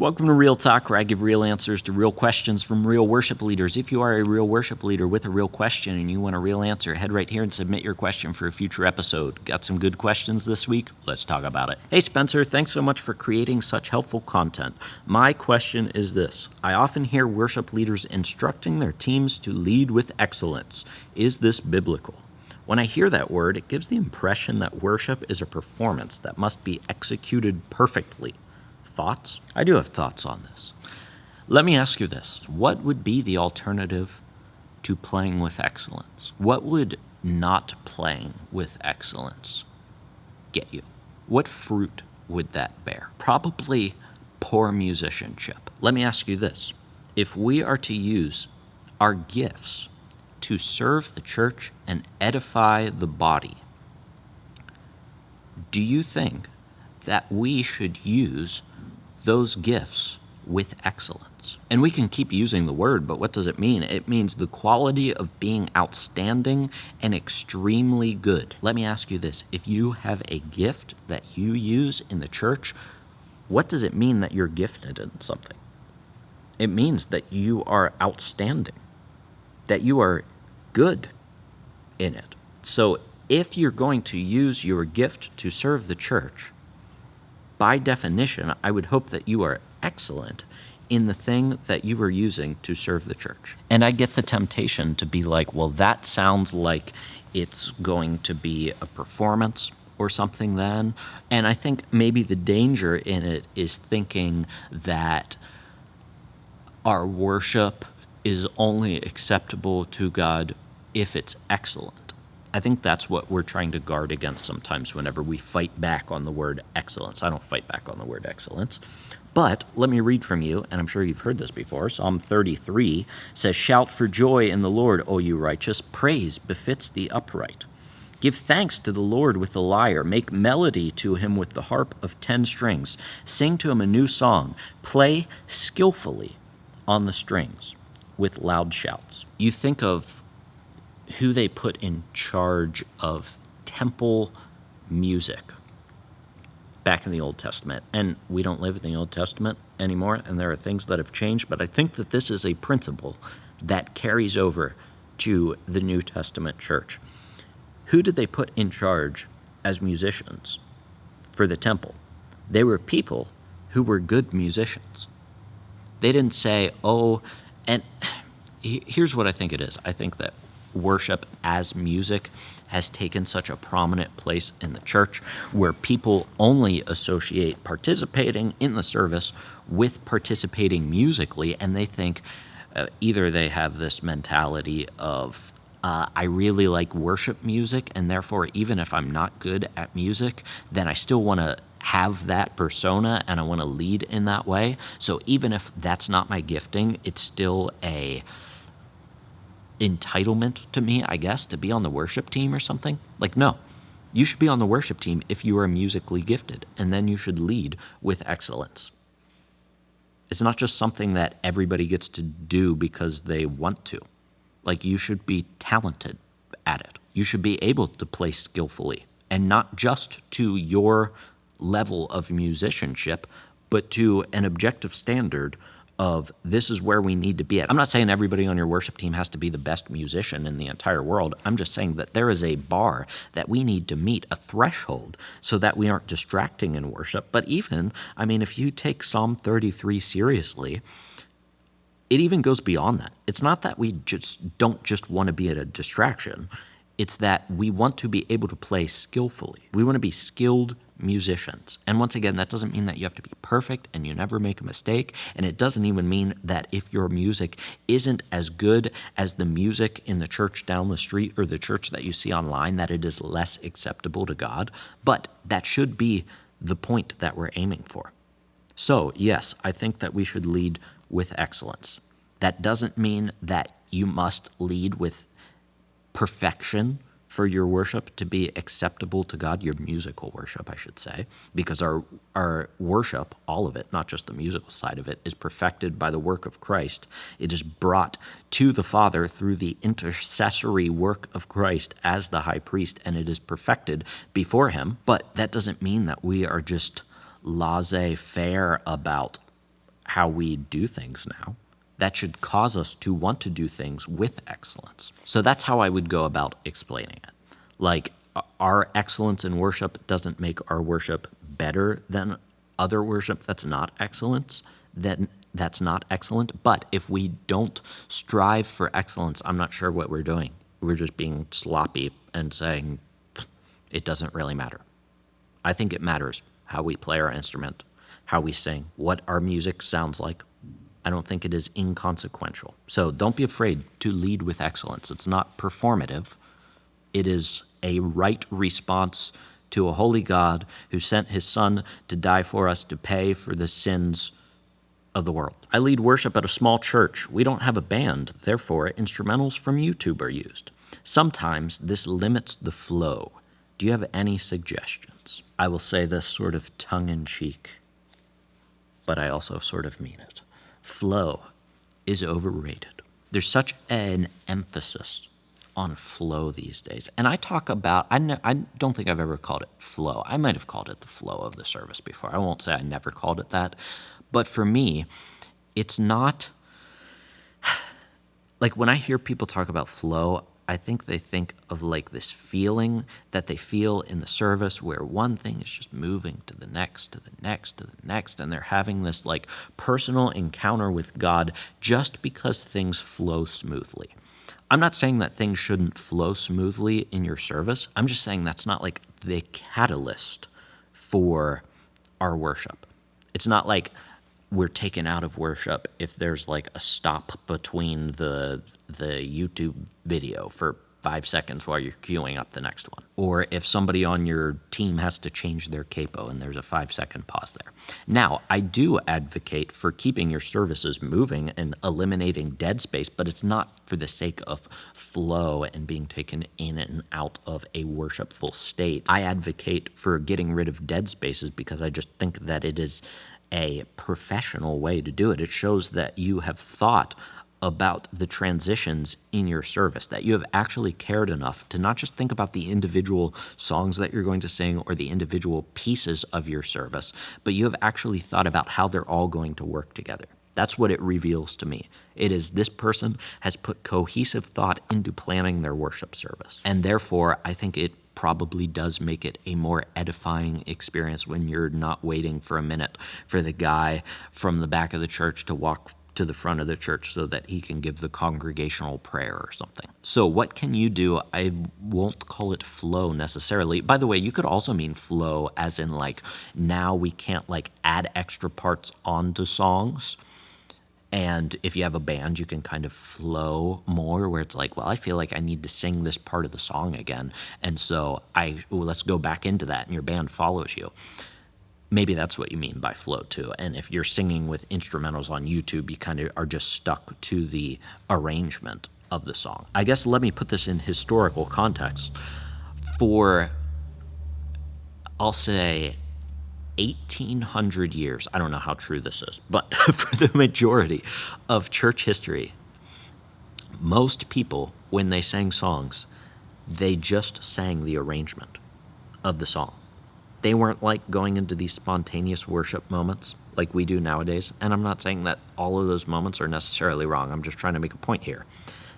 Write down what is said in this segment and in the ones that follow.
Welcome to Real Talk, where I give real answers to real questions from real worship leaders. If you are a real worship leader with a real question and you want a real answer, head right here and submit your question for a future episode. Got some good questions this week? Let's talk about it. Hey Spencer, thanks so much for creating such helpful content. My question is this. I often hear worship leaders instructing their teams to lead with excellence. Is this biblical? When I hear that word, it gives the impression that worship is a performance that must be executed perfectly. Thoughts? I do have thoughts on this. Let me ask you this. What would be the alternative to playing with excellence? What would not playing with excellence get you? What fruit would that bear? Probably poor musicianship. Let me ask you this. If we are to use our gifts to serve the church and edify the body, do you think that we should use those gifts with excellence? And we can keep using the word, but what does it mean? It means the quality of being outstanding and extremely good. Let me ask you this. If you have a gift that you use in the church, what does it mean that you're gifted in something? It means that you are outstanding, that you are good in it. So if you're going to use your gift to serve the church, by definition, I would hope that you are excellent in the thing that you are using to serve the church. And I get the temptation to be like, well, that sounds like it's going to be a performance or something then. And I think maybe the danger in it is thinking that our worship is only acceptable to God if it's excellent. I think that's what we're trying to guard against sometimes whenever we fight back on the word excellence. I don't fight back on the word excellence. But let me read from you, and I'm sure you've heard this before. Psalm 33 says, "Shout for joy in the Lord, O you righteous. Praise befits the upright. Give thanks to the Lord with the lyre. Make melody to him with the harp of 10 strings. Sing to him a new song. Play skillfully on the strings with loud shouts." You think of who they put in charge of temple music back in the Old Testament. And we don't live in the Old Testament anymore, and there are things that have changed, but I think that this is a principle that carries over to the New Testament church. Who did they put in charge as musicians for the temple? They were people who were good musicians. They didn't say, and here's what I think it is. I think that worship as music has taken such a prominent place in the church where people only associate participating in the service with participating musically, and they think either they have this mentality of I really like worship music, and therefore even if I'm not good at music, then I still want to have that persona and I want to lead in that way. So even if that's not my gifting, it's still a entitlement to me, I guess, to be on the worship team or something. Like, no, you should be on the worship team if you are musically gifted, and then you should lead with excellence. It's not just something that everybody gets to do because they want to. Like, you should be talented at it. You should be able to play skillfully, and not just to your level of musicianship, but to an objective standard of this is where we need to be at. I'm not saying everybody on your worship team has to be the best musician in the entire world. I'm just saying that there is a bar that we need to meet, a threshold, so that we aren't distracting in worship. But even, if you take Psalm 33 seriously, it even goes beyond that. It's not that we don't just want to be at a distraction. It's that we want to be able to play skillfully. We want to be skilled musicians. And once again, that doesn't mean that you have to be perfect and you never make a mistake. And it doesn't even mean that if your music isn't as good as the music in the church down the street or the church that you see online, that it is less acceptable to God. But that should be the point that we're aiming for. So, yes, I think that we should lead with excellence. That doesn't mean that you must lead with perfection for your worship to be acceptable to God, your musical worship, I should say, because our worship, all of it, not just the musical side of it, is perfected by the work of Christ. It is brought to the Father through the intercessory work of Christ as the high priest, and it is perfected before him. But that doesn't mean that we are just laissez-faire about how we do things now. That should cause us to want to do things with excellence. So that's how I would go about explaining it. Like, our excellence in worship doesn't make our worship better than other worship that's not excellence, then that's not excellent. But if we don't strive for excellence, I'm not sure what we're doing. We're just being sloppy and saying it doesn't really matter. I think it matters how we play our instrument, how we sing, what our music sounds like. I don't think it is inconsequential. So don't be afraid to lead with excellence. It's not performative. It is a right response to a holy God who sent his Son to die for us to pay for the sins of the world. I lead worship at a small church. We don't have a band, therefore instrumentals from YouTube are used. Sometimes this limits the flow. Do you have any suggestions? I will say this sort of tongue-in-cheek, but I also sort of mean it. Flow is overrated. There's such an emphasis on flow these days. And I talk about, I don't think I've ever called it flow. I might have called it the flow of the service before. I won't say I never called it that. But for me, it's not, like when I hear people talk about flow, I think they think of like this feeling that they feel in the service where one thing is just moving to the next, to the next, to the next, and they're having this like personal encounter with God just because things flow smoothly. I'm not saying that things shouldn't flow smoothly in your service. I'm just saying that's not like the catalyst for our worship. It's not like we're taken out of worship if there's like a stop between the YouTube video for 5 seconds while you're queuing up the next one. Or if somebody on your team has to change their capo and there's a 5-second pause there. Now, I do advocate for keeping your services moving and eliminating dead space, but it's not for the sake of flow and being taken in and out of a worshipful state. I advocate for getting rid of dead spaces because I just think that it is a professional way to do it. It shows that you have thought about the transitions in your service, that you have actually cared enough to not just think about the individual songs that you're going to sing or the individual pieces of your service, but you have actually thought about how they're all going to work together. That's what it reveals to me. It is this person has put cohesive thought into planning their worship service. And therefore, I think it probably does make it a more edifying experience when you're not waiting for a minute for the guy from the back of the church to walk to the front of the church so that he can give the congregational prayer or something. So what can you do? I won't call it flow necessarily. By the way, you could also mean flow as in like now we can't like add extra parts onto songs. And if you have a band, you can kind of flow more where it's like, well, I feel like I need to sing this part of the song again. And so let's go back into that and your band follows you. Maybe that's what you mean by flow too. And if you're singing with instrumentals on YouTube, you kind of are just stuck to the arrangement of the song. I guess let me put this in historical context. For, I'll say, 1,800 years, I don't know how true this is, but for the majority of church history, most people, when they sang songs, they just sang the arrangement of the song. They weren't like going into these spontaneous worship moments like we do nowadays. And I'm not saying that all of those moments are necessarily wrong. I'm just trying to make a point here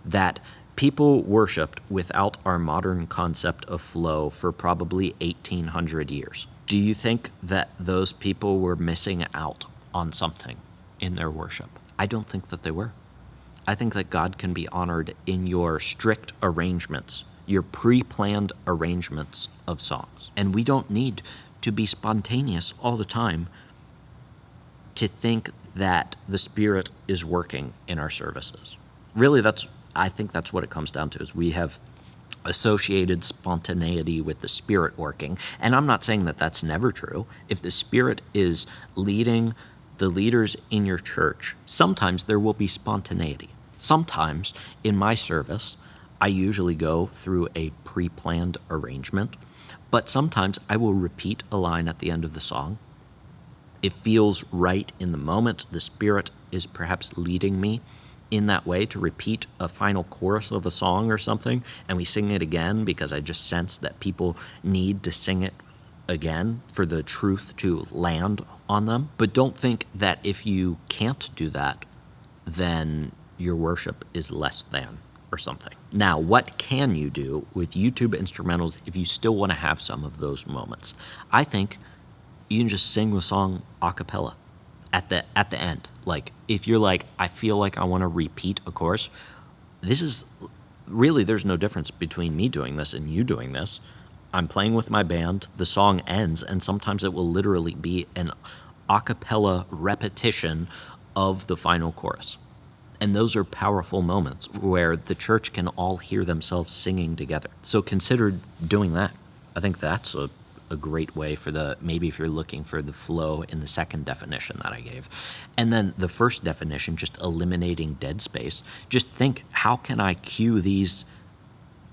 that people worshiped without our modern concept of flow for probably 1,800 years. Do you think that those people were missing out on something in their worship? I don't think that they were. I think that God can be honored in your strict arrangements, your pre-planned arrangements of songs. And we don't need to be spontaneous all the time to think that the Spirit is working in our services. Really, I think that's what it comes down to, is we have associated spontaneity with the Spirit working. And I'm not saying that that's never true. If the Spirit is leading the leaders in your church, sometimes there will be spontaneity. Sometimes in my service, I usually go through a pre-planned arrangement, but sometimes I will repeat a line at the end of the song. It feels right in the moment. The Spirit is perhaps leading me in that way to repeat a final chorus of a song or something, and we sing it again because I just sense that people need to sing it again for the truth to land on them, but don't think that if you can't do that, then your worship is less than or something. Now, what can you do with YouTube instrumentals if you still want to have some of those moments? I think you can just sing the song a cappella at the end. Like, if you're like, I feel like I want to repeat a chorus, this is really, there's no difference between me doing this and you doing this. I'm playing with my band, the song ends, and sometimes it will literally be an a cappella repetition of the final chorus. And those are powerful moments where the church can all hear themselves singing together. So consider doing that. I think that's a great way for maybe if you're looking for the flow in the second definition that I gave. And then the first definition, just eliminating dead space. Just think, how can I cue these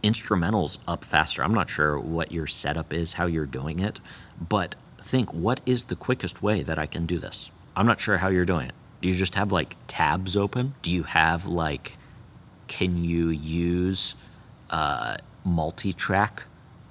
instrumentals up faster? I'm not sure what your setup is, how you're doing it, but think, what is the quickest way that I can do this? I'm not sure how you're doing it. Do you just have like tabs open? Do you have like, can you use multi-track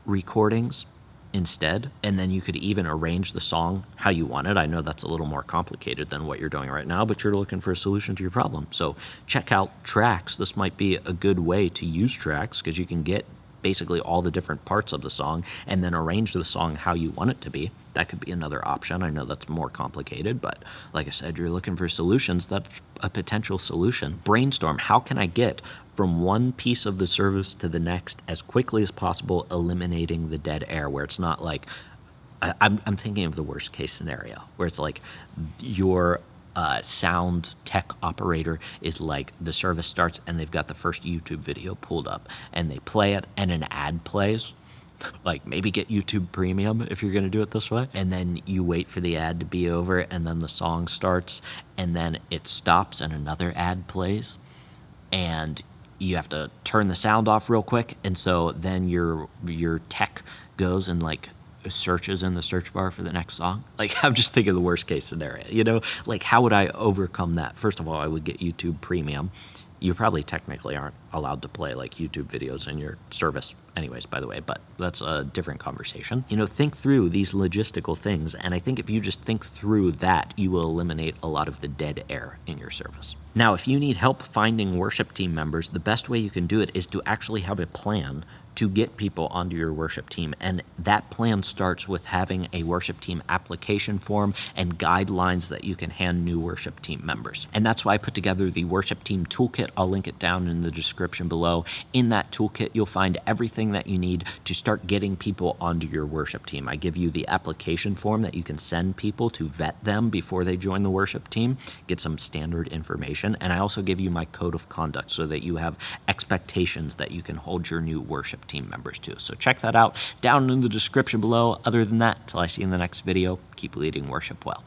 recordings instead? And then you could even arrange the song how you want it. I know that's a little more complicated than what you're doing right now, but you're looking for a solution to your problem. So check out Tracks. This might be a good way to use Tracks because you can get basically all the different parts of the song and then arrange the song how you want it to be. That could be another option. I know that's more complicated, but like I said, you're looking for solutions. That's a potential solution. Brainstorm. How can I get from one piece of the service to the next as quickly as possible, eliminating the dead air, where it's not like, I'm thinking of the worst case scenario, where it's like your sound tech operator is like, the service starts and they've got the first YouTube video pulled up and they play it and an ad plays. Like, maybe get YouTube Premium if you're going to do it this way. And then you wait for the ad to be over and then the song starts and then it stops and another ad plays. And you have to turn the sound off real quick. And so then your tech goes and like searches in the search bar for the next song. Like, I'm just thinking of the worst case scenario, you know? Like, how would I overcome that? First of all, I would get YouTube Premium. You probably technically aren't allowed to play like YouTube videos in your service anyways, by the way, but that's a different conversation. You know, think through these logistical things, and I think if you just think through that, you will eliminate a lot of the dead air in your service. Now, if you need help finding worship team members, the best way you can do it is to actually have a plan to get people onto your worship team. And that plan starts with having a worship team application form and guidelines that you can hand new worship team members. And that's why I put together the worship team toolkit. I'll link it down in the description below. In that toolkit, you'll find everything that you need to start getting people onto your worship team. I give you the application form that you can send people to vet them before they join the worship team, get some standard information. And I also give you my code of conduct so that you have expectations that you can hold your new worship team members to. So check that out down in the description below. Other than that, till I see you in the next video, keep leading worship well.